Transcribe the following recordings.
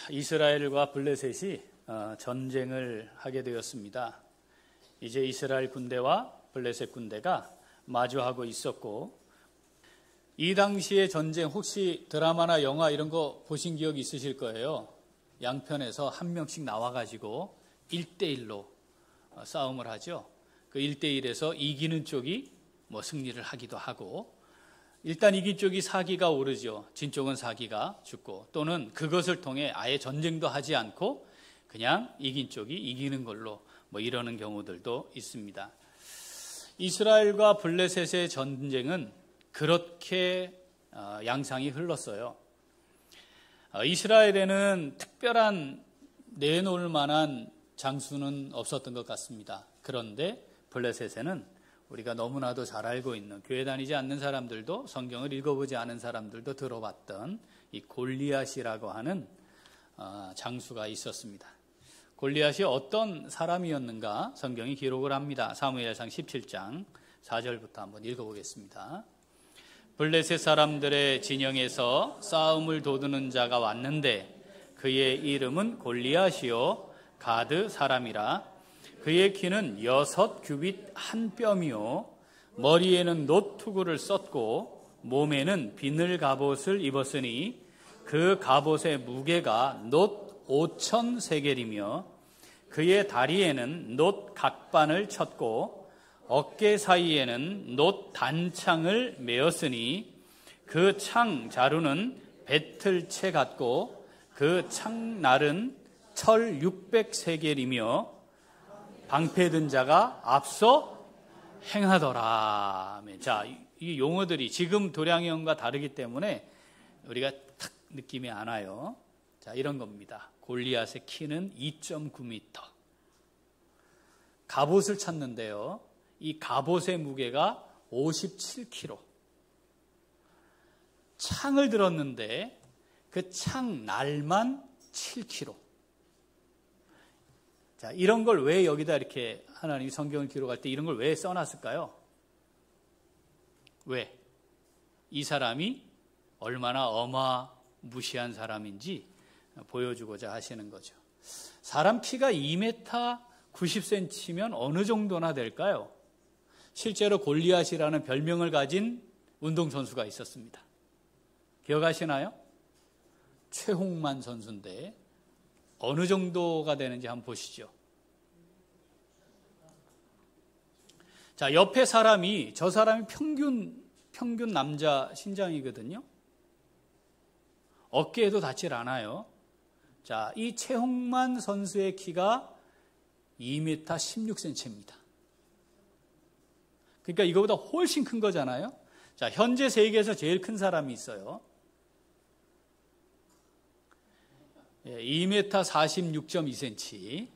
이스라엘과 블레셋이 전쟁을 하게 되었습니다. 이제 이스라엘 군대와 블레셋 군대가 마주하고 있었고, 이 당시의 전쟁 혹시 드라마나 영화 이런 거 보신 기억 있으실 거예요. 양편에서 한 명씩 나와가지고 1대1로 싸움을 하죠. 그 1대1에서 이기는 쪽이 승리를 하기도 하고, 일단 이긴 쪽이 사기가 오르죠. 진 쪽은 사기가 죽고, 또는 그것을 통해 아예 전쟁도 하지 않고 그냥 이긴 쪽이 이기는 걸로 이러는 경우들도 있습니다. 이스라엘과 블레셋의 전쟁은 그렇게 양상이 흘렀어요. 이스라엘에는 특별한 내놓을 만한 장수는 없었던 것 같습니다. 그런데 블레셋에는 우리가 너무나도 잘 알고 있는, 교회 다니지 않는 사람들도, 성경을 읽어보지 않은 사람들도 들어봤던 이 골리앗이라고 하는 장수가 있었습니다. 골리앗이 어떤 사람이었는가 성경이 기록을 합니다. 사무엘상 17장 4절부터 한번 읽어보겠습니다. 블레셋 사람들의 진영에서 싸움을 도두는 자가 왔는데 그의 이름은 골리앗이요 가드 사람이라. 그의 키는 6규빗 한 뼘이요 머리에는 놋투구를 썼고 몸에는 비늘 갑옷을 입었으니 그 갑옷의 무게가 놋 5천 세겔이며 그의 다리에는 놋 각반을 쳤고 어깨 사이에는 놋 단창을 메었으니 그 창 자루는 배틀채 같고 그 창날은 철 600세겔이며 방패든 자가 앞서 행하더라. 자, 이 용어들이 지금 도량형과 다르기 때문에 우리가 탁 느낌이 안 와요. 자, 이런 겁니다. 골리앗의 키는 2.9m. 갑옷을 찾는데요. 이 갑옷의 무게가 57kg. 창을 들었는데 그 창날만 7kg. 자, 이런 걸 왜 여기다 이렇게 하나님이 성경을 기록할 때 이런 걸 왜 써놨을까요? 왜? 이 사람이 얼마나 어마무시한 사람인지 보여주고자 하시는 거죠. 사람 키가 2m 90cm면 어느 정도나 될까요? 실제로 골리앗이라는 별명을 가진 운동선수가 있었습니다. 기억하시나요? 최홍만 선수인데 어느 정도가 되는지 한번 보시죠. 자, 옆에 사람이, 저 사람이 평균 남자 신장이거든요. 어깨에도 닿질 않아요. 자, 이 최홍만 선수의 키가 2m 16cm입니다. 그러니까 이거보다 훨씬 큰 거잖아요. 자, 현재 세계에서 제일 큰 사람이 있어요. 2m 46.2cm.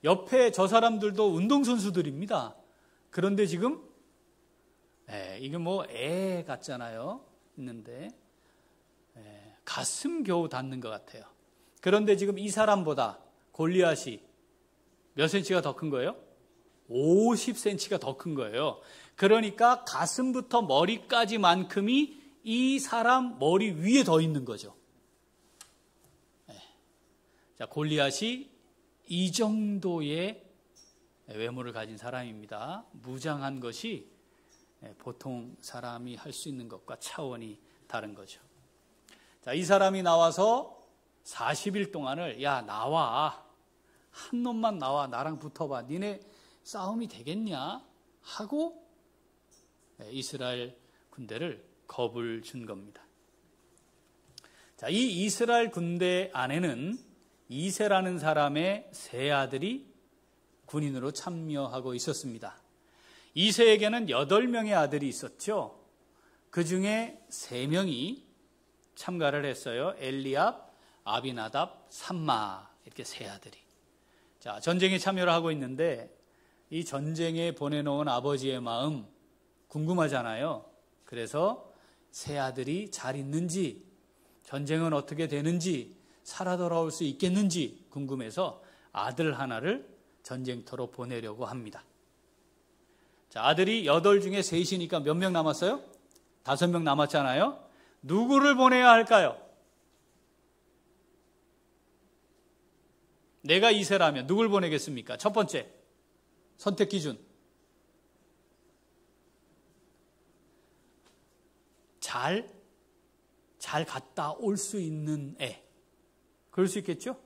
옆에 저 사람들도 운동선수들입니다. 그런데 지금 이게 애 같잖아요. 있는데 가슴 겨우 닿는 것 같아요. 그런데 지금 이 사람보다 골리앗이 몇 cm가 더 큰 거예요? 50cm가 더 큰 거예요. 그러니까 가슴부터 머리까지만큼이 이 사람 머리 위에 더 있는 거죠. 자, 골리앗이 이 정도의 외모를 가진 사람입니다. 무장한 것이 보통 사람이 할 수 있는 것과 차원이 다른 거죠. 자, 이 사람이 나와서 40일 동안을, 야, 나와. 한 놈만 나와. 나랑 붙어봐. 니네 싸움이 되겠냐? 하고 이스라엘 군대를 겁을 준 겁니다. 자, 이 이스라엘 군대 안에는 이세라는 사람의 세 아들이 군인으로 참여하고 있었습니다. 이세에게는 8명의 아들이 있었죠. 그 중에 3명이 참가를 했어요. 엘리압, 아비나답, 삼마, 이렇게 세 아들이. 자, 전쟁에 참여를 하고 있는데 이 전쟁에 보내놓은 아버지의 마음 궁금하잖아요. 그래서 세 아들이 잘 있는지, 전쟁은 어떻게 되는지, 살아 돌아올 수 있겠는지 궁금해서 아들 하나를 전쟁터로 보내려고 합니다. 자, 아들이 8 중에 3이니까 몇 명 남았어요? 5명 남았잖아요. 누구를 보내야 할까요? 내가 이세라면 누굴 보내겠습니까? 첫 번째 선택 기준. 잘 갔다 올 수 있는 애. 그럴 수 있겠죠?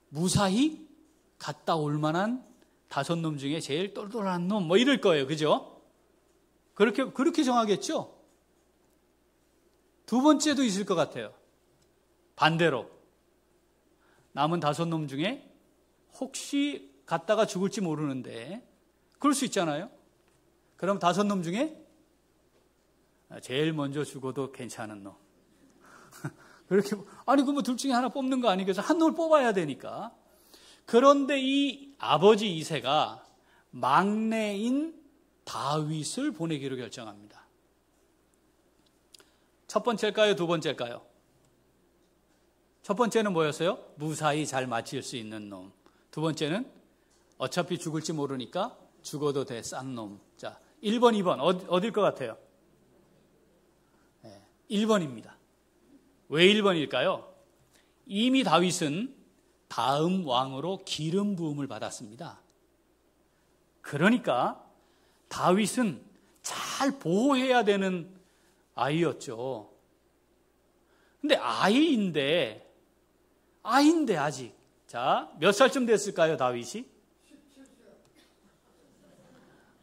무사히 갔다 올 만한 5놈 중에 제일 똘똘한 놈, 뭐 이럴 거예요. 그죠? 그렇게 정하겠죠? 두 번째도 있을 것 같아요. 반대로. 남은 5놈 중에 혹시 갔다가 죽을지 모르는데, 그럴 수 있잖아요? 그럼 5놈 중에 제일 먼저 죽어도 괜찮은 놈. 그렇게, 아니, 그럼 둘 중에 하나 뽑는 거 아니겠어? 한 놈을 뽑아야 되니까. 그런데 이 아버지 이새가 막내인 다윗을 보내기로 결정합니다. 첫 번째일까요? 두 번째일까요? 첫 번째는 뭐였어요? 무사히 잘 마칠 수 있는 놈. 두 번째는 어차피 죽을지 모르니까 죽어도 돼, 싼 놈. 자, 1번, 2번. 어딜 것 같아요? 1번입니다. 왜 1번일까요? 이미 다윗은 다음 왕으로 기름 부음을 받았습니다. 그러니까 다윗은 잘 보호해야 되는 아이였죠. 근데 아이인데 아직. 자, 몇 살쯤 됐을까요, 다윗이?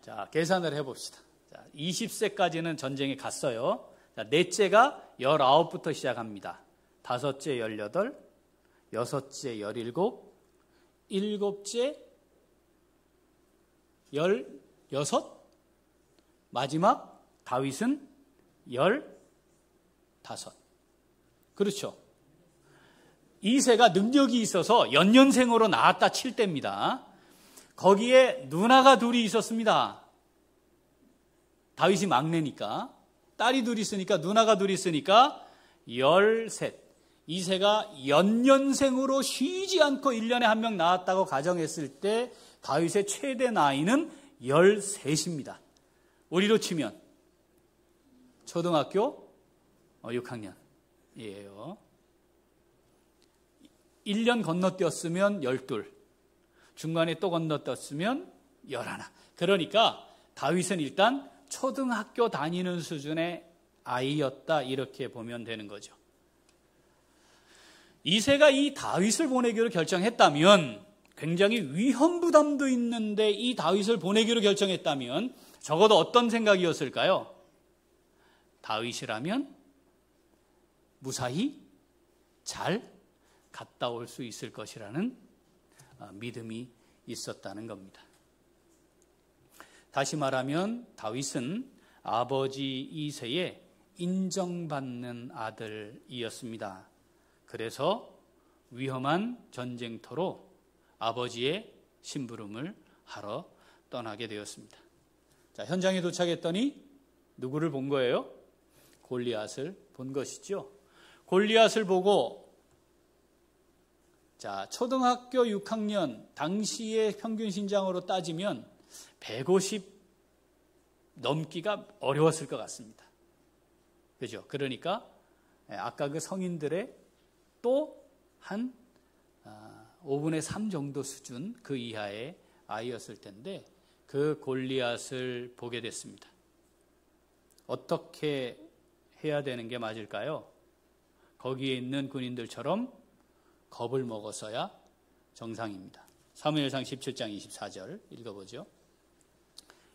자, 계산을 해봅시다. 자, 20세까지는 전쟁에 갔어요. 자, 넷째가 19부터 시작합니다. 다섯째 18, 여섯째 17, 일곱째 16, 마지막 다윗은 15. 그렇죠. 이새가 능력이 있어서 연년생으로 낳았다 칠 때입니다. 거기에 누나가 둘이 있었습니다. 다윗이 막내니까. 딸이 둘이 있으니까, 누나가 둘이 있으니까 13. 이새가 연년생으로 쉬지 않고 1년에 한 명 낳았다고 가정했을 때 다윗의 최대 나이는 13입니다. 우리로 치면 초등학교 6학년이에요. 1년 건너뛰었으면 12, 중간에 또 건너뛰었으면 11. 그러니까 다윗은 일단 초등학교 다니는 수준의 아이였다, 이렇게 보면 되는 거죠. 이새가 이 다윗을 보내기로 결정했다면, 굉장히 위험 부담도 있는데 이 다윗을 보내기로 결정했다면 적어도 어떤 생각이었을까요? 다윗이라면 무사히 잘 갔다 올 수 있을 것이라는 믿음이 있었다는 겁니다. 다시 말하면 다윗은 아버지 이새의 인정받는 아들이었습니다. 그래서 위험한 전쟁터로 아버지의 심부름을 하러 떠나게 되었습니다. 자, 현장에 도착했더니 누구를 본 거예요? 골리앗을 본 것이죠. 골리앗을 보고, 자, 초등학교 6학년, 당시의 평균 신장으로 따지면 150 넘기가 어려웠을 것 같습니다. 그죠? 그러니까 아까 그 성인들의 또 한 5분의 3 정도 수준, 그 이하의 아이였을 텐데 그 골리앗을 보게 됐습니다. 어떻게 해야 되는 게 맞을까요? 거기에 있는 군인들처럼 겁을 먹어서야 정상입니다. 사무엘상 17장 24절 읽어보죠.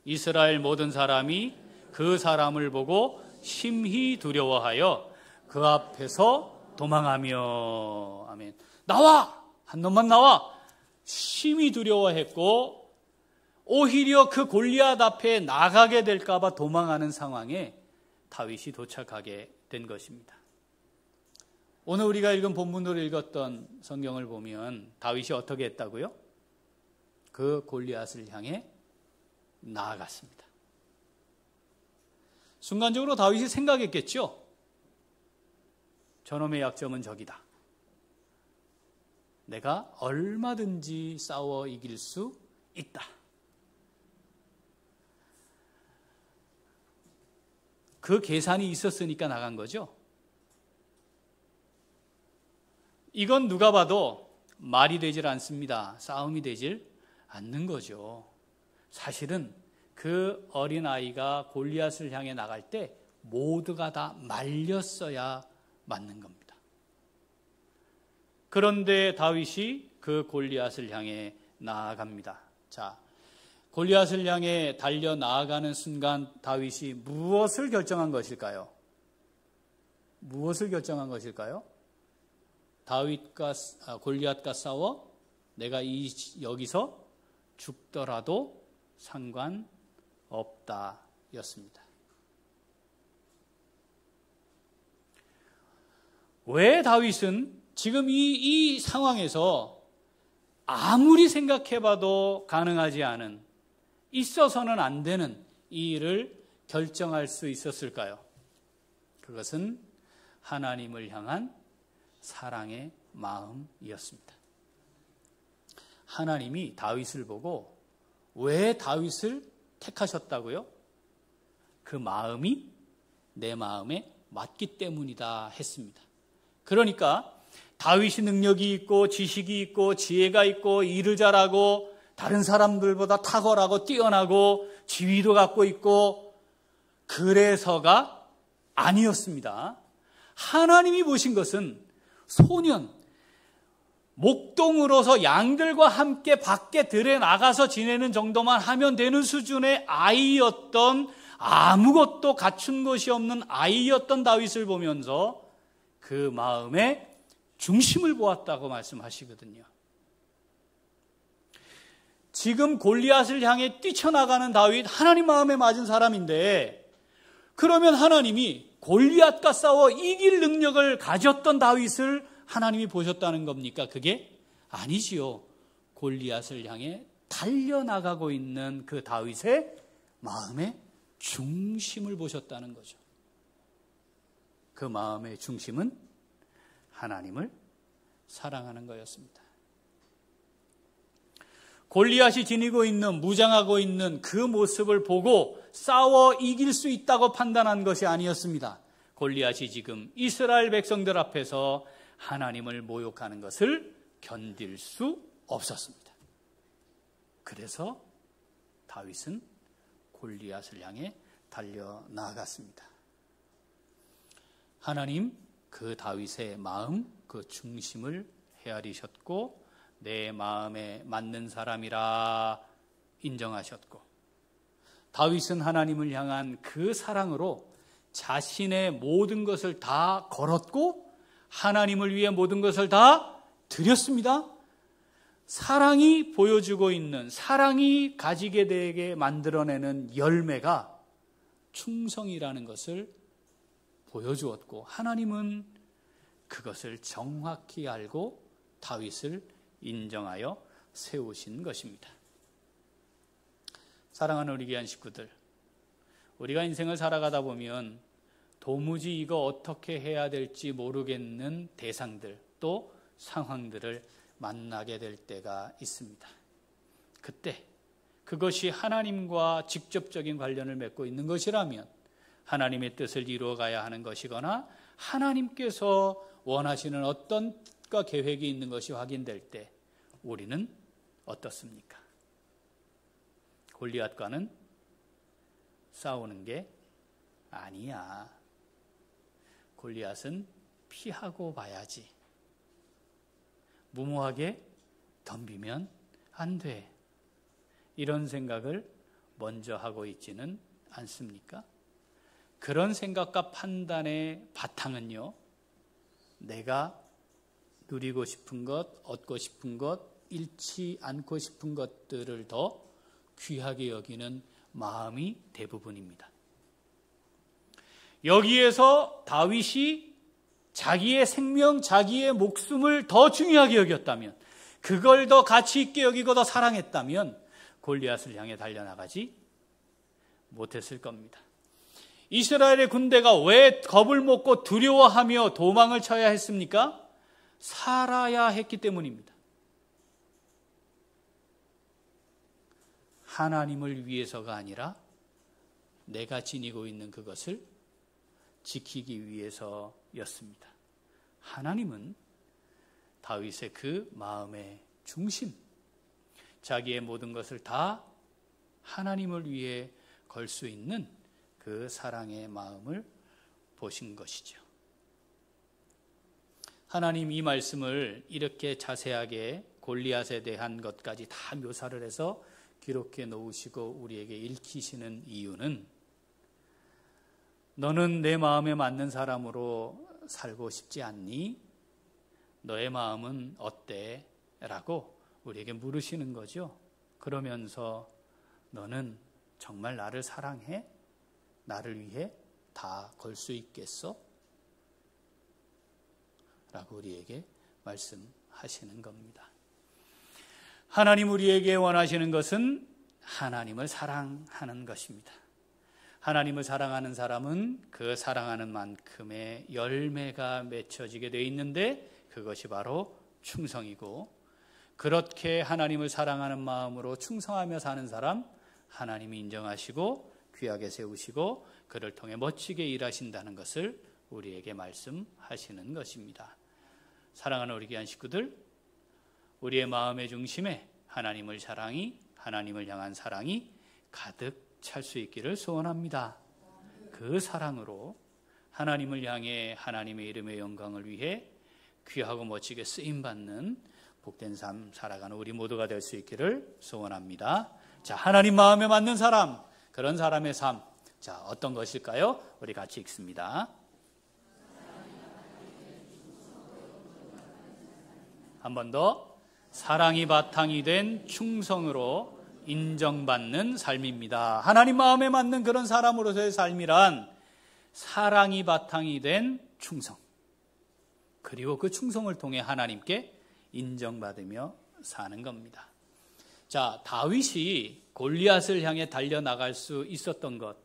이스라엘 모든 사람이 그 사람을 보고 심히 두려워하여 그 앞에서 도망하며, 아멘. 나와! 한 놈만 나와! 심히 두려워했고, 오히려 그 골리앗 앞에 나가게 될까 봐 도망하는 상황에 다윗이 도착하게 된 것입니다. 오늘 우리가 읽은 본문으로 읽었던 성경을 보면 다윗이 어떻게 했다고요? 그 골리앗을 향해 나아갔습니다. 순간적으로 다윗이 생각했겠죠. 저놈의 약점은 저기다. 내가 얼마든지 싸워 이길 수 있다. 그 계산이 있었으니까 나간 거죠. 이건 누가 봐도 말이 되질 않습니다. 싸움이 되질 않는 거죠. 사실은 그 어린아이가 골리앗을 향해 나갈 때 모두가 다 말렸어야 맞는 겁니다. 그런데 다윗이 그 골리앗을 향해 나아갑니다. 자, 골리앗을 향해 달려 나아가는 순간 다윗이 무엇을 결정한 것일까요? 무엇을 결정한 것일까요? 골리앗과 싸워 내가 여기서 죽더라도 상관없다 였습니다. 왜 다윗은 지금 이 상황에서 아무리 생각해봐도 가능하지 않은, 있어서는 안 되는 이 일을 결정할 수 있었을까요? 그것은 하나님을 향한 사랑의 마음이었습니다. 하나님이 다윗을 보고 왜 다윗을 택하셨다고요? 그 마음이 내 마음에 맞기 때문이다 했습니다. 그러니까 다윗이 능력이 있고 지식이 있고 지혜가 있고 일을 잘하고 다른 사람들보다 탁월하고 뛰어나고 지위도 갖고 있고 그래서가 아니었습니다. 하나님이 보신 것은 소년, 목동으로서 양들과 함께 밖에 들에 나가서 지내는 정도만 하면 되는 수준의 아이였던, 아무것도 갖춘 것이 없는 아이였던 다윗을 보면서 그 마음의 중심을 보았다고 말씀하시거든요. 지금 골리앗을 향해 뛰쳐나가는 다윗, 하나님 마음에 맞은 사람인데, 그러면 하나님이 골리앗과 싸워 이길 능력을 가졌던 다윗을 하나님이 보셨다는 겁니까? 그게 아니지요. 골리앗을 향해 달려나가고 있는 그 다윗의 마음의 중심을 보셨다는 거죠. 그 마음의 중심은 하나님을 사랑하는 거였습니다. 골리앗이 지니고 있는, 무장하고 있는 그 모습을 보고 싸워 이길 수 있다고 판단한 것이 아니었습니다. 골리앗이 지금 이스라엘 백성들 앞에서 하나님을 모욕하는 것을 견딜 수 없었습니다. 그래서 다윗은 골리앗을 향해 달려나갔습니다. 하나님 그 다윗의 마음, 그 중심을 헤아리셨고 내 마음에 맞는 사람이라 인정하셨고, 다윗은 하나님을 향한 그 사랑으로 자신의 모든 것을 다 걸었고 하나님을 위해 모든 것을 다 드렸습니다. 사랑이 보여주고 있는, 사랑이 가지게 되게 만들어내는 열매가 충성이라는 것을 보여주었고, 하나님은 그것을 정확히 알고 다윗을 인정하여 세우신 것입니다. 사랑하는 우리 귀한 식구들, 우리가 인생을 살아가다 보면 도무지 이거 어떻게 해야 될지 모르겠는 대상들, 또 상황들을 만나게 될 때가 있습니다. 그때 그것이 하나님과 직접적인 관련을 맺고 있는 것이라면 하나님의 뜻을 이루어가야 하는 것이거나 하나님께서 원하시는 어떤 계획이 있는 것이 확인될 때 우리는 어떻습니까? 골리앗과는 싸우는 게 아니야. 골리앗은 피하고 봐야지. 무모하게 덤비면 안 돼. 이런 생각을 먼저 하고 있지는 않습니까? 그런 생각과 판단의 바탕은요, 내가 누리고 싶은 것, 얻고 싶은 것, 잃지 않고 싶은 것들을 더 귀하게 여기는 마음이 대부분입니다. 여기에서 다윗이 자기의 생명, 자기의 목숨을 더 중요하게 여겼다면, 그걸 더 가치 있게 여기고 더 사랑했다면 골리앗을 향해 달려나가지 못했을 겁니다. 이스라엘의 군대가 왜 겁을 먹고 두려워하며 도망을 쳐야 했습니까? 살아야 했기 때문입니다. 하나님을 위해서가 아니라 내가 지니고 있는 그것을 지키기 위해서였습니다. 하나님은 다윗의 그 마음의 중심, 자기의 모든 것을 다 하나님을 위해 걸 수 있는 그 사랑의 마음을 보신 것이죠. 하나님 이 말씀을 이렇게 자세하게 골리앗에 대한 것까지 다 묘사를 해서 기록해 놓으시고 우리에게 읽히시는 이유는, 너는 내 마음에 맞는 사람으로 살고 싶지 않니? 너의 마음은 어때? 라고 우리에게 물으시는 거죠. 그러면서 너는 정말 나를 사랑해? 나를 위해 다 걸 수 있겠어? 라고 우리에게 말씀하시는 겁니다. 하나님 우리에게 원하시는 것은 하나님을 사랑하는 것입니다. 하나님을 사랑하는 사람은 그 사랑하는 만큼의 열매가 맺혀지게 되어 있는데, 그것이 바로 충성이고, 그렇게 하나님을 사랑하는 마음으로 충성하며 사는 사람, 하나님이 인정하시고 귀하게 세우시고 그를 통해 멋지게 일하신다는 것을 우리에게 말씀하시는 것입니다. 사랑하는 우리 귀한 식구들, 우리의 마음의 중심에 하나님을 향한 사랑이 가득 찰 수 있기를 소원합니다. 그 사랑으로 하나님을 향해 하나님의 이름의 영광을 위해 귀하고 멋지게 쓰임받는 복된 삶 살아가는 우리 모두가 될 수 있기를 소원합니다. 자, 하나님 마음에 맞는 사람, 그런 사람의 삶, 자, 어떤 것일까요? 우리 같이 읽습니다. 한 번 더. 사랑이 바탕이 된 충성으로 인정받는 삶입니다. 하나님 마음에 맞는 그런 사람으로서의 삶이란 사랑이 바탕이 된 충성, 그리고 그 충성을 통해 하나님께 인정받으며 사는 겁니다. 자, 다윗이 골리앗을 향해 달려나갈 수 있었던 것,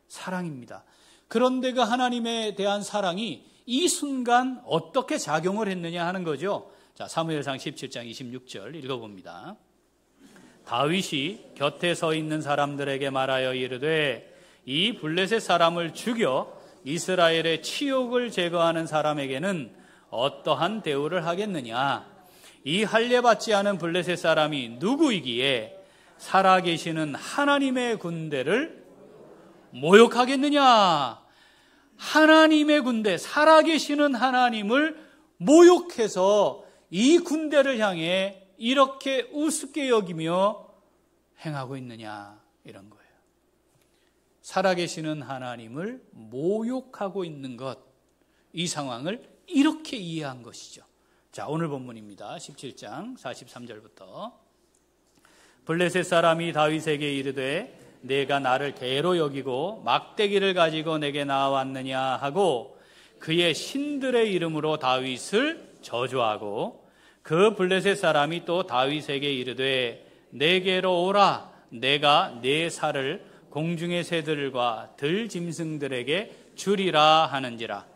사랑입니다. 그런데 그 하나님에 대한 사랑이 이 순간 어떻게 작용을 했느냐 하는 거죠. 자, 사무엘상 17장 26절 읽어봅니다. 다윗이 곁에 서 있는 사람들에게 말하여 이르되, 이 블레셋 사람을 죽여 이스라엘의 치욕을 제거하는 사람에게는 어떠한 대우를 하겠느냐? 이 할례받지 않은 블레셋 사람이 누구이기에 살아계시는 하나님의 군대를 모욕하겠느냐? 하나님의 군대, 살아계시는 하나님을 모욕해서 이 군대를 향해 이렇게 우습게 여기며 행하고 있느냐, 이런 거예요. 살아계시는 하나님을 모욕하고 있는 것, 이 상황을 이렇게 이해한 것이죠. 자, 오늘 본문입니다. 17장 43절부터. 블레셋 사람이 다윗에게 이르되, 내가 나를 개로 여기고 막대기를 가지고 내게 나왔느냐 하고 그의 신들의 이름으로 다윗을 저주하고, 그 블레셋 사람이 또 다윗에게 이르되, 내게로 오라. 내가 네 살을 공중의 새들과 들 짐승들에게 주리라 하는지라.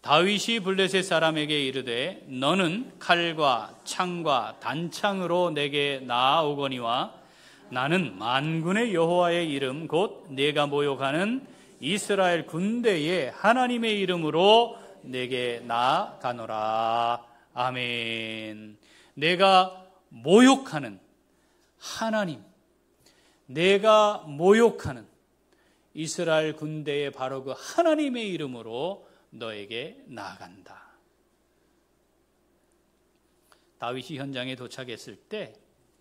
다윗이 블레셋 사람에게 이르되, 너는 칼과 창과 단창으로 내게 나아오거니와 나는 만군의 여호와의 이름 곧 내가 모욕하는 이스라엘 군대의 하나님의 이름으로 내게 나아가노라. 아멘. 내가 모욕하는 하나님, 내가 모욕하는 이스라엘 군대의 바로 그 하나님의 이름으로 너에게 나아간다. 다윗이 현장에 도착했을 때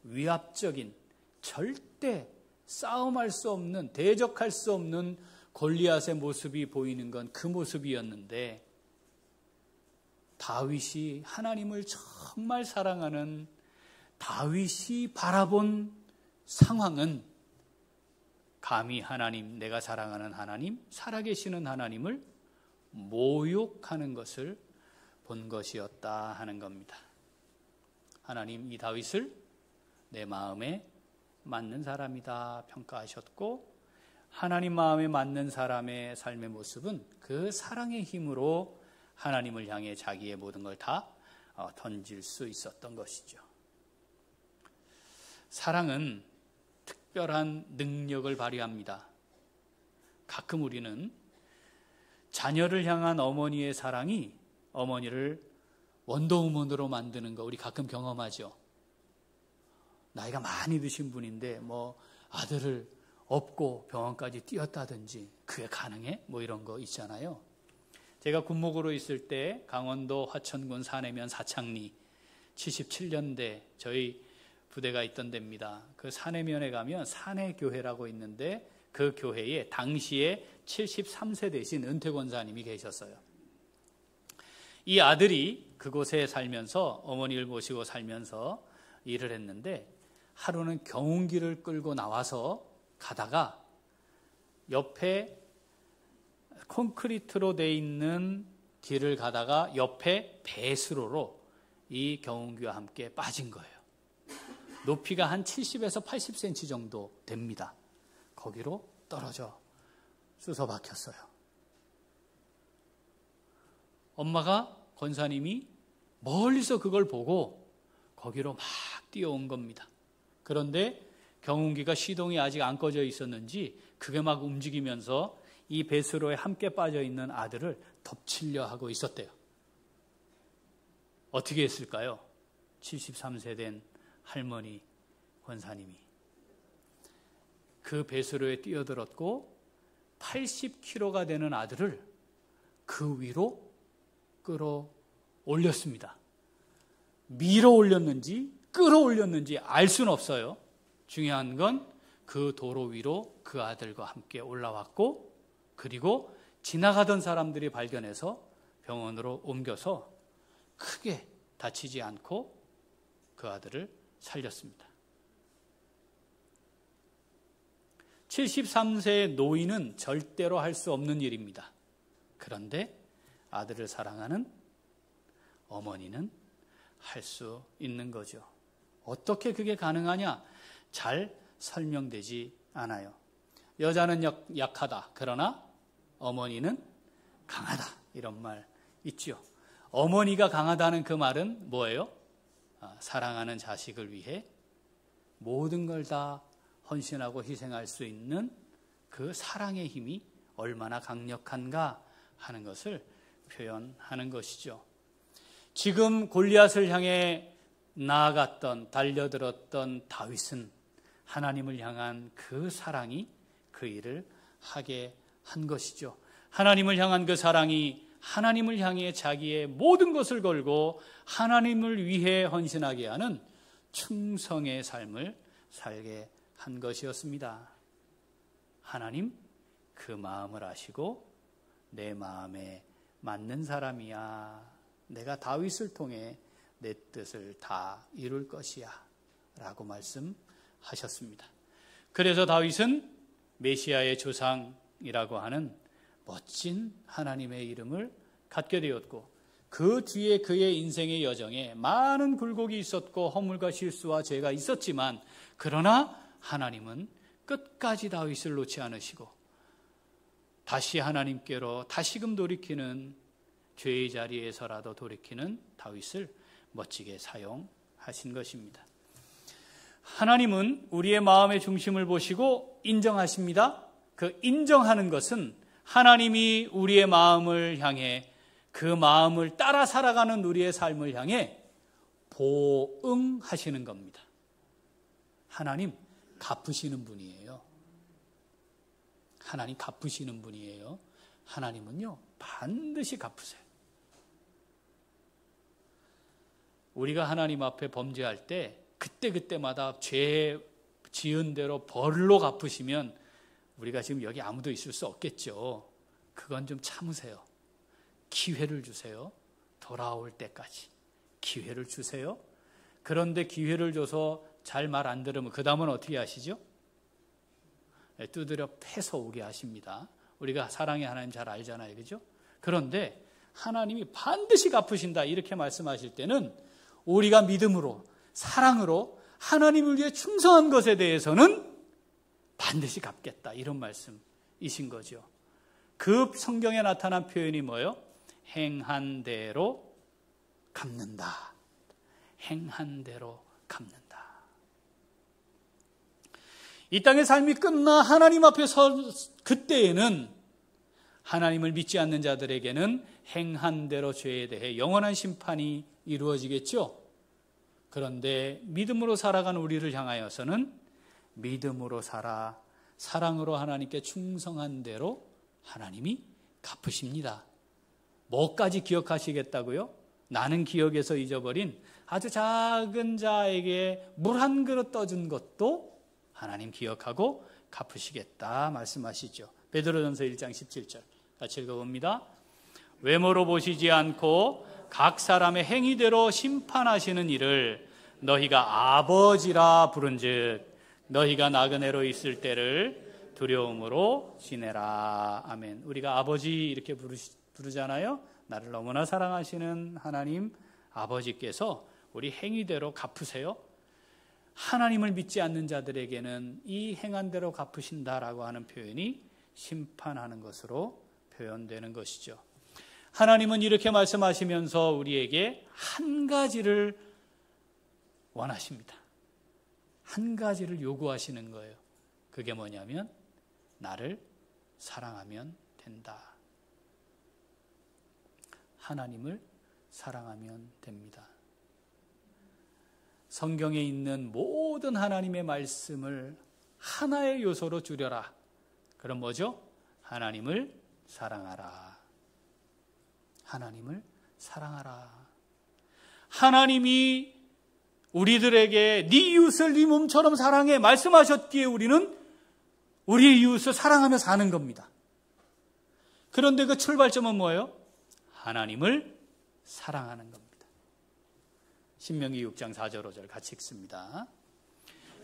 위압적인, 절대 싸움할 수 없는, 대적할 수 없는 골리앗의 모습이 보이는 건 그 모습이었는데, 다윗이 하나님을 정말 사랑하는 다윗이 바라본 상황은 감히 하나님, 내가 사랑하는 하나님, 살아계시는 하나님을 모욕하는 것을 본 것이었다 하는 겁니다. 하나님 이 다윗을 내 마음에 맞는 사람이다 평가하셨고, 하나님 마음에 맞는 사람의 삶의 모습은 그 사랑의 힘으로 하나님을 향해 자기의 모든 걸 다 던질 수 있었던 것이죠. 사랑은 특별한 능력을 발휘합니다. 가끔 우리는 자녀를 향한 어머니의 사랑이 어머니를 원더우먼으로 만드는 거 우리 가끔 경험하죠. 나이가 많이 드신 분인데 아들을 업고 병원까지 뛰었다든지 그게 가능해? 이런 거 있잖아요. 제가 군목으로 있을 때 강원도 화천군 사내면 사창리 77년대 저희 부대가 있던 데입니다. 그 사내면에 가면 사내교회라고 있는데 그 교회에 당시에 73세 되신 은퇴 권사님이 계셨어요. 이 아들이 그곳에 살면서 어머니를 모시고 살면서 일을 했는데 하루는 경운기를 끌고 나와서 가다가 옆에 콘크리트로 돼 있는 길을 가다가 옆에 배수로로 이 경운기와 함께 빠진 거예요. 높이가 한 70에서 80cm 정도 됩니다. 거기로 떨어져 쑤서 박혔어요. 엄마가 권사님이 멀리서 그걸 보고 거기로 막 뛰어온 겁니다. 그런데 경운기가 시동이 아직 안 꺼져 있었는지 그게 막 움직이면서 이 배수로에 함께 빠져 있는 아들을 덮치려 하고 있었대요. 어떻게 했을까요? 73세 된 할머니 권사님이 그 배수로에 뛰어들었고 80kg가 되는 아들을 그 위로 끌어올렸습니다. 밀어 올렸는지 끌어올렸는지 알 수는 없어요. 중요한 건 그 도로 위로 그 아들과 함께 올라왔고 그리고 지나가던 사람들이 발견해서 병원으로 옮겨서 크게 다치지 않고 그 아들을 살렸습니다. 73세의 노인은 절대로 할 수 없는 일입니다. 그런데 아들을 사랑하는 어머니는 할 수 있는 거죠. 어떻게 그게 가능하냐? 잘 설명되지 않아요. 여자는 약하다. 그러나 어머니는 강하다. 이런 말 있죠. 어머니가 강하다는 그 말은 뭐예요? 사랑하는 자식을 위해 모든 걸 다 헌신하고 희생할 수 있는 그 사랑의 힘이 얼마나 강력한가 하는 것을 표현하는 것이죠. 지금 골리앗을 향해 나아갔던 달려들었던 다윗은 하나님을 향한 그 사랑이 그 일을 하게 한 것이죠. 하나님을 향한 그 사랑이 하나님을 향해 자기의 모든 것을 걸고 하나님을 위해 헌신하게 하는 충성의 삶을 살게 한 것이었습니다. 하나님 그 마음을 아시고 내 마음에 맞는 사람이야. 내가 다윗을 통해 내 뜻을 다 이룰 것이야 라고 말씀하셨습니다. 그래서 다윗은 메시아의 조상이라고 하는 멋진 하나님의 이름을 갖게 되었고 그 뒤에 그의 인생의 여정에 많은 굴곡이 있었고 허물과 실수와 죄가 있었지만 그러나 하나님은 끝까지 다윗을 놓지 않으시고 다시 하나님께로 다시금 돌이키는 죄의 자리에서라도 돌이키는 다윗을 멋지게 사용하신 것입니다. 하나님은 우리의 마음의 중심을 보시고 인정하십니다. 그 인정하는 것은 하나님이 우리의 마음을 향해 그 마음을 따라 살아가는 우리의 삶을 향해 보응하시는 겁니다. 하나님 갚으시는 분이에요. 하나님 갚으시는 분이에요. 하나님은요 반드시 갚으세요. 우리가 하나님 앞에 범죄할 때 그때마다 죄 지은 대로 벌로 갚으시면 우리가 지금 여기 아무도 있을 수 없겠죠. 그건 좀 참으세요. 기회를 주세요. 돌아올 때까지 기회를 주세요. 그런데 기회를 줘서 잘 말 안 들으면 그 다음은 어떻게 하시죠? 두드려 패서 오게 하십니다. 우리가 사랑의 하나님 잘 알잖아요. 그죠? 그런데 하나님이 반드시 갚으신다 이렇게 말씀하실 때는 우리가 믿음으로 사랑으로 하나님을 위해 충성한 것에 대해서는 반드시 갚겠다 이런 말씀이신 거죠. 그 성경에 나타난 표현이 뭐예요? 행한 대로 갚는다. 행한 대로 갚는다. 이 땅의 삶이 끝나 하나님 앞에 설 그때에는 하나님을 믿지 않는 자들에게는 행한 대로 죄에 대해 영원한 심판이 이루어지겠죠. 그런데 믿음으로 살아가는 우리를 향하여서는 믿음으로 살아 사랑으로 하나님께 충성한 대로 하나님이 갚으십니다. 뭐까지 기억하시겠다고요? 나는 기억에서 잊어버린 아주 작은 자에게 물 한 그릇 떠준 것도 하나님 기억하고 갚으시겠다 말씀하시죠. 베드로전서 1장 17절 같이 읽어봅니다. 외모로 보시지 않고 각 사람의 행위대로 심판하시는 이를 너희가 아버지라 부른즉 너희가 나그네로 있을 때를 두려움으로 지내라. 아멘. 우리가 아버지 이렇게 부르잖아요. 나를 너무나 사랑하시는 하나님 아버지께서 우리 행위대로 갚으세요. 하나님을 믿지 않는 자들에게는 이 행한 대로 갚으신다라고 하는 표현이 심판하는 것으로 표현되는 것이죠. 하나님은 이렇게 말씀하시면서 우리에게 한 가지를 원하십니다. 한 가지를 요구하시는 거예요. 그게 뭐냐면 나를 사랑하면 된다. 하나님을 사랑하면 됩니다. 성경에 있는 모든 하나님의 말씀을 하나의 요소로 줄여라. 그럼 뭐죠? 하나님을 사랑하라. 하나님을 사랑하라. 하나님이 우리들에게 네 이웃을 네 몸처럼 사랑해 말씀하셨기에 우리는 우리의 이웃을 사랑하며 사는 겁니다. 그런데 그 출발점은 뭐예요? 하나님을 사랑하는 겁니다. 신명기 6장 4절 5절 같이 읽습니다.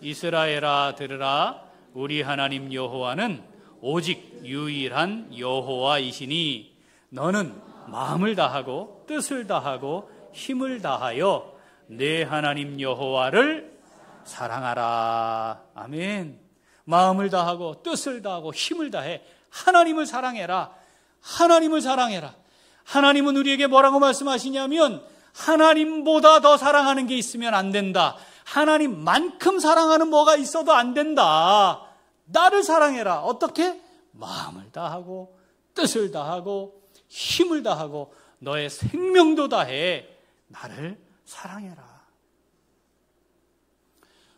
이스라엘아 들으라. 우리 하나님 여호와는 오직 유일한 여호와이시니 너는 마음을 다하고 뜻을 다하고 힘을 다하여 내 하나님 여호와를 사랑하라. 아멘. 마음을 다하고 뜻을 다하고 힘을 다해 하나님을 사랑해라. 하나님을 사랑해라. 하나님은 우리에게 뭐라고 말씀하시냐면 하나님보다 더 사랑하는 게 있으면 안 된다. 하나님만큼 사랑하는 뭐가 있어도 안 된다. 나를 사랑해라. 어떻게? 마음을 다하고 뜻을 다하고 힘을 다하고 너의 생명도 다해 나를 사랑해라.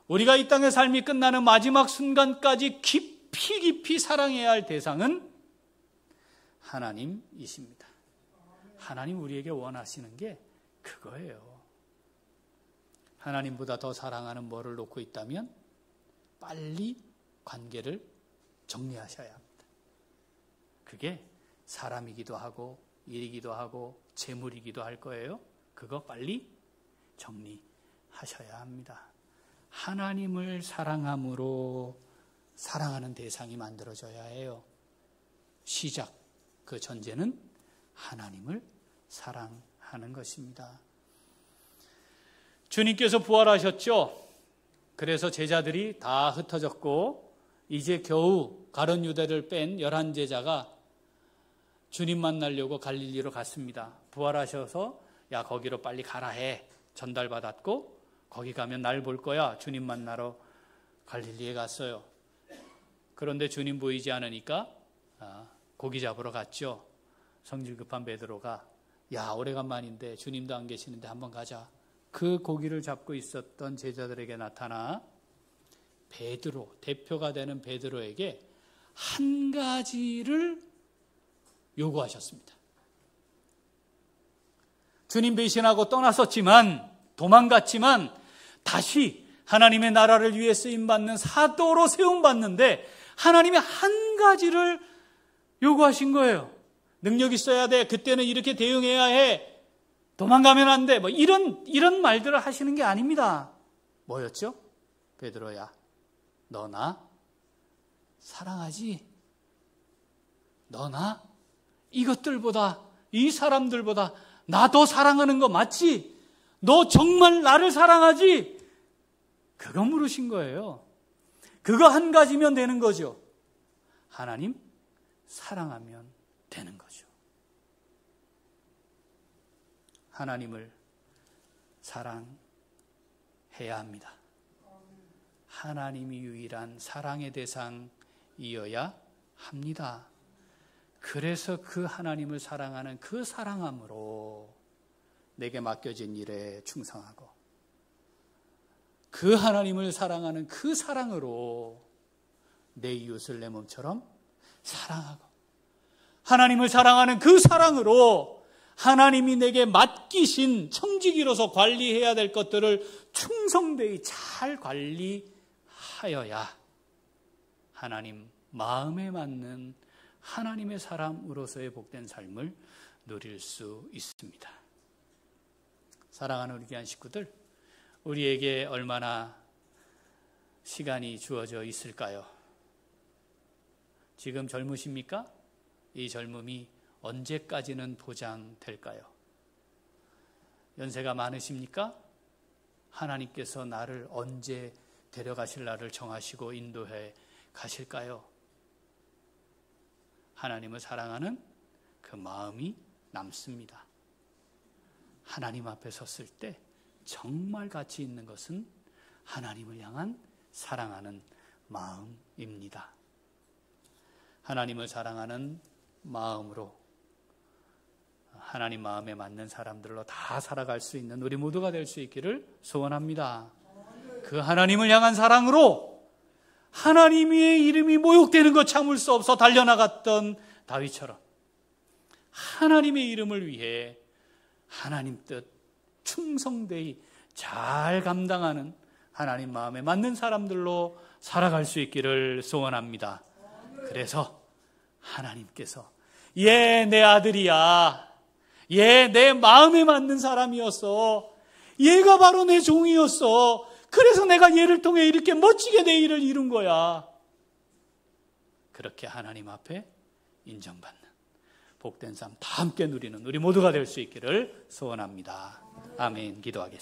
우리가 이 땅의 삶이 끝나는 마지막 순간까지 깊이 사랑해야 할 대상은 하나님이십니다. 하나님 우리에게 원하시는 게 그거예요. 하나님보다 더 사랑하는 뭐를 놓고 있다면 빨리 관계를 정리하셔야 합니다. 그게 사람이기도 하고 일이기도 하고 재물이기도 할 거예요. 그거 빨리 정리하셔야 합니다. 하나님을 사랑함으로 사랑하는 대상이 만들어져야 해요. 시작, 그 전제는 하나님을 사랑하는 것입니다. 주님께서 부활하셨죠. 그래서 제자들이 다 흩어졌고 이제 겨우 가룟 유다를 뺀 11제자가 주님 만나려고 갈릴리로 갔습니다. 부활하셔서 야 거기로 빨리 가라 해 전달받았고 거기 가면 날 볼 거야. 주님 만나러 갈릴리에 갔어요. 그런데 주님 보이지 않으니까 고기 잡으러 갔죠. 성질 급한 베드로가 야 오래간만인데 주님도 안 계시는데 한번 가자. 그 고기를 잡고 있었던 제자들에게 나타나 베드로, 대표가 되는 베드로에게 한 가지를 요구하셨습니다. 주님 배신하고 떠났었지만 도망갔지만 다시 하나님의 나라를 위해 쓰임받는 사도로 세움받는데 하나님의 한 가지를 요구하신 거예요. 능력 있어야 돼. 그때는 이렇게 대응해야 해. 도망가면 안 돼. 뭐 이런 말들을 하시는 게 아닙니다. 뭐였죠? 베드로야, 너 나 사랑하지? 너 나 이것들보다 이 사람들보다 나 더 사랑하는 거 맞지? 너 정말 나를 사랑하지? 그거 물으신 거예요. 그거 한 가지면 되는 거죠. 하나님 사랑하면 되는 거죠. 하나님을 사랑해야 합니다. 하나님이 유일한 사랑의 대상이어야 합니다. 그래서 그 하나님을 사랑하는 그 사랑함으로 내게 맡겨진 일에 충성하고, 그 하나님을 사랑하는 그 사랑으로 내 이웃을 내 몸처럼 사랑하고, 하나님을 사랑하는 그 사랑으로 하나님이 내게 맡기신 청지기로서 관리해야 될 것들을 충성되이 잘 관리하여야 하나님 마음에 맞는 하나님의 사람으로서의 복된 삶을 누릴 수 있습니다. 사랑하는 우리 귀한 식구들, 우리에게 얼마나 시간이 주어져 있을까요? 지금 젊으십니까? 이 젊음이 언제까지는 보장될까요? 연세가 많으십니까? 하나님께서 나를 언제 데려가실 날을 정하시고 인도해 가실까요? 하나님을 사랑하는 그 마음이 남습니다. 하나님 앞에 섰을 때 정말 가치 있는 것은 하나님을 향한 사랑하는 마음입니다. 하나님을 사랑하는 마음으로 하나님 마음에 맞는 사람들로 다 살아갈 수 있는 우리 모두가 될 수 있기를 소원합니다. 그 하나님을 향한 사랑으로 하나님의 이름이 모욕되는 것 참을 수 없어 달려나갔던 다윗처럼 하나님의 이름을 위해 하나님 뜻 충성되이 잘 감당하는 하나님 마음에 맞는 사람들로 살아갈 수 있기를 소원합니다. 그래서 하나님께서 얘 내 아들이야, 얘 내 마음에 맞는 사람이었어, 얘가 바로 내 종이었어, 그래서 내가 얘를 통해 이렇게 멋지게 내 일을 이룬 거야, 그렇게 하나님 앞에 인정받는 복된 삶 다 함께 누리는 우리 모두가 될 수 있기를 소원합니다. 아멘. 기도하겠습니다.